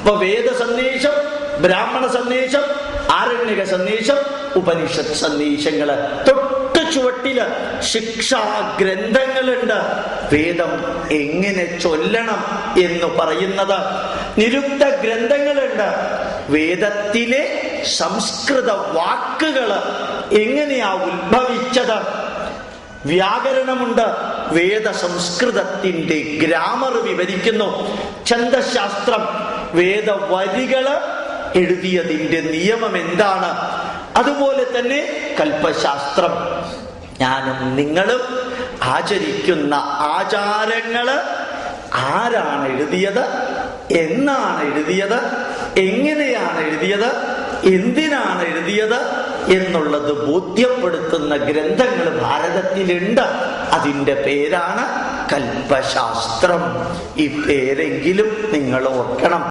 അപ്പൊ വേദ സന്ദേശം, ബ്രാഹ്മണ സന്ദേശം, ആരണ്യക സന്ദേശം, ഉപനിഷത്ത് സന്ദേശങ്ങള്. തൊട്ട് ചുവട്ടില് ശിക്ഷാ ഗ്രന്ഥങ്ങളുണ്ട്. വേദം എങ്ങനെ ചൊല്ലണം എന്ന് പറയുന്നത്. നിരുക്ത ഗ്രന്ഥങ്ങളുണ്ട്. വേദത്തിലെ സംസ്കൃത വാക്കുകള് എങ്ങനെയാ ഉത്ഭവിച്ചത്. വ്യാകരണമുണ്ട്. വേദ സംസ്കൃതത്തിന്റെ ഗ്രാമർ വിവരിക്കുന്നു. ഛന്ദശാസ്ത്രം, വേദവരികള് എഴുതിയതിന്റെ നിയമം എന്താണ്. അതുപോലെ തന്നെ കൽപ്പശാസ്ത്രം, ഞാനും നിങ്ങളും ആചരിക്കുന്ന ആചാരങ്ങള് ആരാണ് എഴുതിയത്, എന്നാണ് എഴുതിയത്, എങ്ങനെയാണ് എഴുതിയത്, എന്തിനാണ് എഴുതിയത് എന്നുള്ളത് ബോധ്യപ്പെടുത്തുന്ന ഗ്രന്ഥങ്ങൾ ഭാരതത്തിലുണ്ട്. അതിൻ്റെ പേരാണ് കൽപ്പശാസ്ത്രം. ഈ പേരെങ്കിലും നിങ്ങൾ ഓർക്കണം.